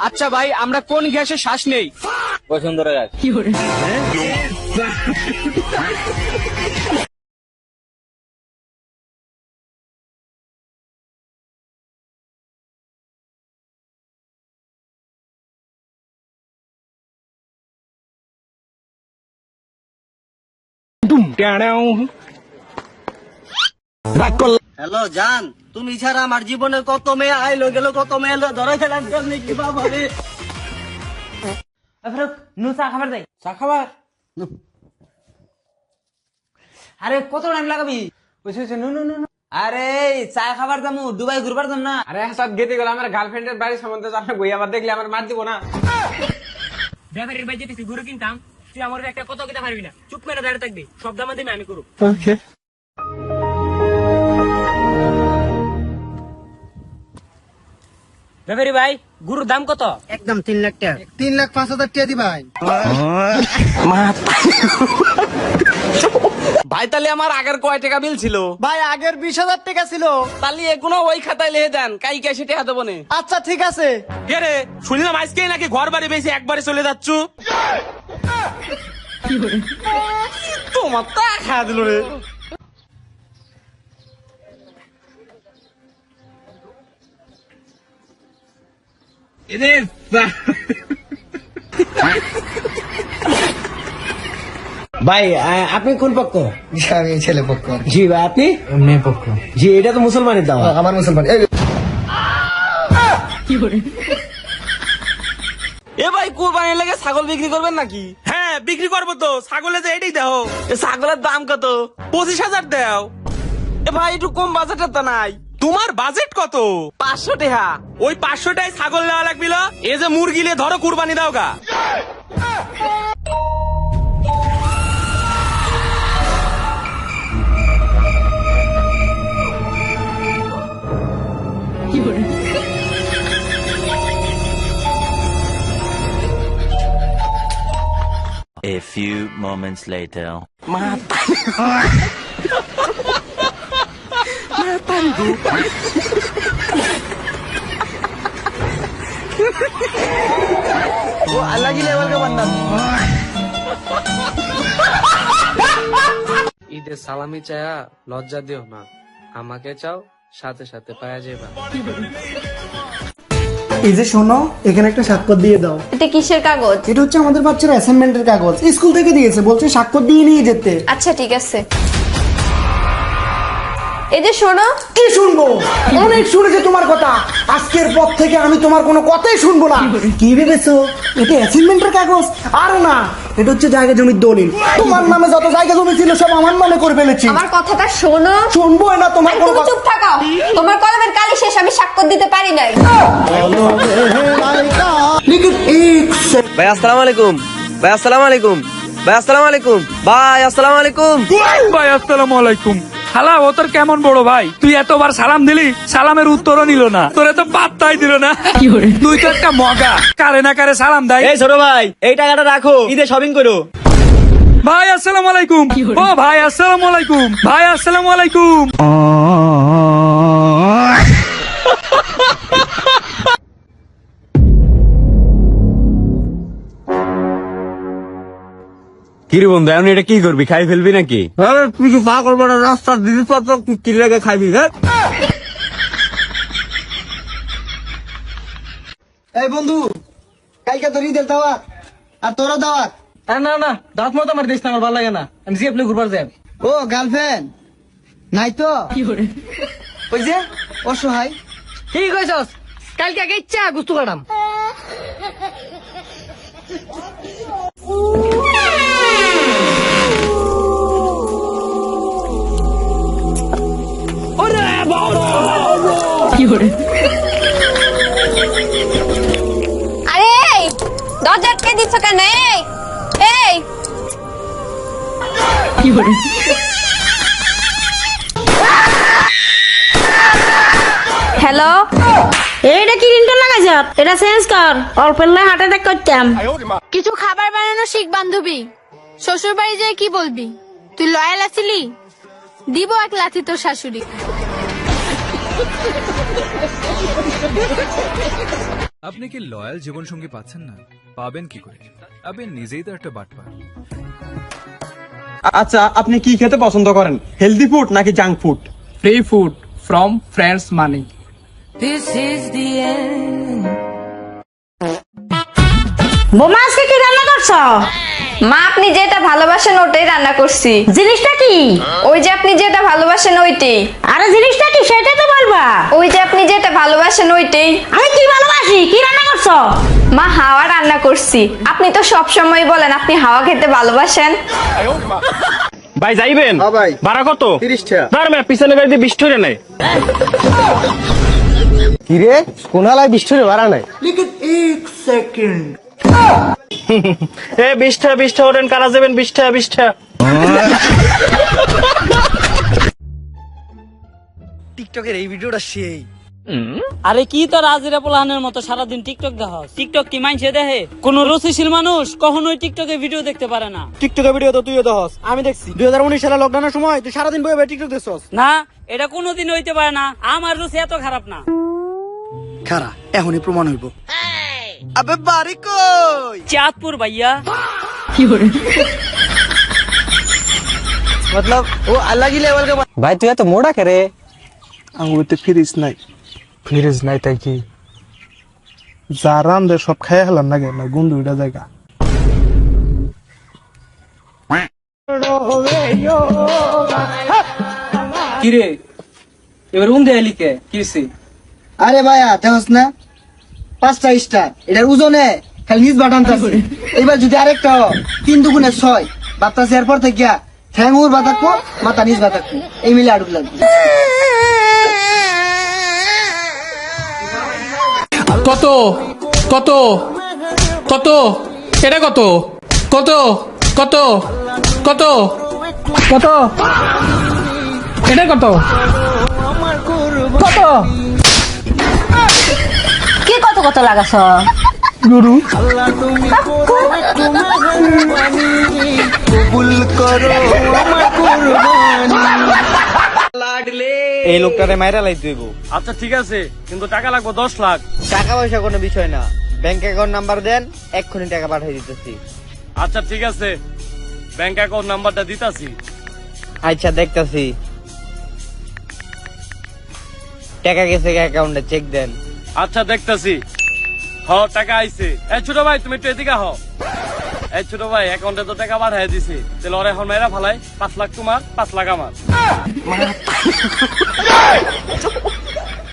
আচ্ছা ভাই, আমরা কোন গ্যাসে শ্বাস নেই? বসুন্ধরা গাছ। হ্যালো জান, তুমি ছাড়া আমার জীবনে কত মেয়ে আইলো গেল, কত মেয়ে এলো, ধরে ফেলাম কেমনি কি বাবা রে। চা খাবার দেয়, চা খাবার। আরে কত টাইম লাগাবি? আরে চা খাবার দামু, দুবাই ঘুরবার দাম না। আরে সব গেতে গেল আমার গার্লফ্রেন্ডের বাড়ির সম্বন্ধে জানা বই, আবার দেখলে আমার মার দিব না। ব্যাপারের বাড়ি যেতে ঘুরে কিনতাম, তুই আমার একটা কত কিনা পারবি না, চুপ করে দাঁড়িয়ে থাকবি, সব দাম দিবি আমি করব। ব্যাপারি ভাই, গুরুর দাম কত? একদম 3 লাখ টাকা। 3,05,000 টাকা দি ভাই। ভাই তাহলে আমার আগের কয় টাকা বিল ছিল? ভাই আগের 20,000 টাকা ছিল। তাহলে এগুলো ওই খাতায় লিখে দেন, কাই ক্যাশে টাকা দেবো না। আচ্ছা ঠিক আছে। কে রে, শুনলাম আজকেই নাকি ঘর বাড়ি বেশি একবারে চলে যাচ্ছু। তোমার তা খাওয়া দিল রে। ভাই আপনি কোন পক্ষ? আমি ছেলে পক্ষ। জি ভাই, আপনি মেয়ে পক্ষ। জি, এটা তো মুসলমানের দাওয়া। আমার মুসলমান। এ ভাই, কুরবানির লাগে ছাগল বিক্রি করবেন নাকি? হ্যাঁ বিক্রি করবো তো, ছাগলে যে এটাই দেও। ছাগলের দাম কত? 25,000 দেও। এ ভাই একটু কম বাজেটের তো নাই? তোমার বাজেট কত? 500 টাকা। ওই 500 টাকায় ছাগল নেওয়া লাগবে। এ যে মুরগিলে ধরো কুরবানি দাও গা। A few moments later. আল্লাহ কি লেভেল কে বান্দা। ঈদের সালামি চায়া লজ্জা দিও না, আমাকে চাও সাথে সাথে পায়া যাবা। এই যে শোনো, এখানে একটা স্বাক্ষর দিয়ে দাও। এটা কিসের কাগজ? এটা হচ্ছে আমাদের বাচ্চার অ্যাসাইনমেন্টের কাগজ, স্কুল থেকে দিয়েছে, বলছে স্বাক্ষর দিয়ে নিয়ে যেতে। আচ্ছা ঠিক আছে। এই যে শোনো। কি শুনবো? অনেক শুনেছে তোমার কথা, আজকের পর থেকে আমি তোমার কোনো কথাই শুনবো না। কি ভেবেছো এটা অ্যাসাইনমেন্টের কাগজ? আরে না, এটা হচ্ছে জায়গা জমির দলিল। তোমার নামে যত জায়গা জমি ছিল সব আমার নামে করে ফেলেছি। আমার কথাটা শোনো। শুনবো না তোমার কোনো তুমি কথা। চুপ থাকো। তোমার কলমের কালি শেষ, আমি স্বাক্ষর দিতে পারি নাই। ভাই আসসালামু আলাইকুম। ভাই আসসালামু আলাইকুম। ভাই আসসালামু আলাইকুম। ভাই আসসালামু আলাইকুম। ভাই আসসালামু আলাইকুম। হালা ও তোর কেমন বড় ভাই, তুই এতবার সালাম দিলি, সালামের উত্তরও নিল না, তোরে তো পাত্তাই দিল না। তুই তো একটা মগা, কারে না কারে সালাম দেয়। এই ছোট ভাই, এই টাকাটা রাখো, ঈদে শপিং করো। ভাই আসসালামু আলাইকুম। ও ভাই আসসালামু আলাইকুম। ভাই আসসালামু আলাইকুম। কিরে বন্ধু, এখন এটা কি করবি? খাই ফেলবি নাকি? তুই কি পা করবো না? রাস্তার জিনিসপত্র কি লেগে খাইবি? এই বন্ধু, কালকে তো ঈদের দাওয়াত, আর তোরা দাওয়াত। না না, দাঁত মতো আমার দেশ না, আমার ভালো লাগে না। আমি জিএফলে ঘুরবার যাই। ও গার্লফ্রেন্ড নাই তো? ওই যে অসহায়। ঠিক কইছস, কালকে আগে ইচ্ছা গুস্তু কাটাম। আরে এই, দরজা আটকে দিচ্ছ কেন? এই হ্যালো, এইটা কি রিংটোন লাগাইছ? এটা চেঞ্জ কর, অল্প হার্ট অ্যাটাক করতাম। কিছু খাবার বানানো শিখ বান্ধবী। শ্বশুর বাড়ি যায় কি বলবি? তুই লয়াল আছিলি? দিব এক লাথি তোর শাশুড়ি। আপনি কি লয়াল জীবনসঙ্গী পাচ্ছেন না? পাবেন কি করে? আপনি নিজেই তো একটা বাটপার। আচ্ছা, আপনি কি খেতে পছন্দ করেন, হেলদি ফুড নাকি junk food? Free food from friends মানি। বোমা আজকে কি রান্না করছো? মা আপনি যেটা ভালোবাসেন ওটাই রান্না করছি। জিনিসটা কি? ওই যে আপনি যেটা ভালোবাসেন ওইটাই। আরে জিনিসটা কি সেটা তো বলবা। ওই যে আপনি যেটা ভালোবাসেন ওইটাই। আমি কি ভালোবাসি? কি রান্না করছো? মা হাওয়া রান্না করছি। আপনি তো সব সময় বলেন আপনি হাওয়া খেতে ভালোবাসেন। ভাই যাইবেন? হ্যাঁ ভাই। ভাড়া কত? 30 টাকা। তার মানে পিছনে গাড়ি দিয়ে 20 টাকা নেয়। কি রে, কোনালায় 20 টাকা ভাড়া নাই? লেকিন 1 সেকেন্ড। এ 20 টাকা ওরেন কারা যাবেন? 20 টাকা। টিকটকের এই ভিডিওটা সেই। আরে কি তোর আজিরা পোলাহানের মতো সারাদিন টিকটক দেখ? টিকটক কি মাইনছে দেখে? কোন রুচিশীল মানুষ কখনোই টিকটকে ভিডিও দেখতে পারে না। টিকটকের ভিডিও তো তুইও দেখছস, আমি দেখছি 2019 সালে লকডাউনের সময় তুই সারাদিন বসে টিকটক দেখছস। না, এটা কোনোদিন হইতে পারে না। আমার রুচি এত খারাপ না। খারা এখনই প্রমাণ হইব। আবে বাড়ি কই? চাঁদপুর ভাইয়া। मतलब वो अलग ही लेवल का। भाई तू तो मोड़ा करे। আঙ্গুর তো ফ্রিজ নাই তাই কি যা রান্ধে সব খাইয়া হলাম না কেন গন্ধ ওইটা জায়গা। কিরে এবার উন্দে এলিকে কিসি? আরে ভাইয়া দেখছ না 5টা স্টার, এটার ওজনে খালি নিজ বাটান আছে। এবার যদি আরেকটা 3 দুগুণে 6 বাতাসে এরপর থেকে ঠ্যাঙ্গুর বাতাকো মাথা নিজ বাতাকো এই মিলে আড়ুক লাগবে। কত কত কত এটা কত কত কত কত কত এটা কত কত? কি কত কত লাগাছ? গুরু এই লোকটারে মাইরা লাই দেব। আচ্ছা ঠিক আছে, কিন্তু টাকা লাগবে 10 লাখ। টাকা পয়সা কোনো বিষয় না, ব্যাংক অ্যাকাউন্ট নাম্বার দেন, এক্ষুনি টাকা পাঠিয়ে দিতেছি। আচ্ছা ঠিক আছে, ব্যাংক অ্যাকাউন্ট নাম্বারটা দিতাছি। আচ্ছা দেখতাছি। টাকা গেছে অ্যাকাউন্টে, চেক দেন। আচ্ছা দেখতাছি। টাকা আইছে। এই ছোট ভাই তুমি একটু এদিকে হও। এই ছোট ভাই অ্যাকাউন্টে তো টাকা পাঠিয়ে দিছে, তাহলে ওরা এখন মেয়েরা ফালাই 5 লাখ তোমার 5 লাখ আমার।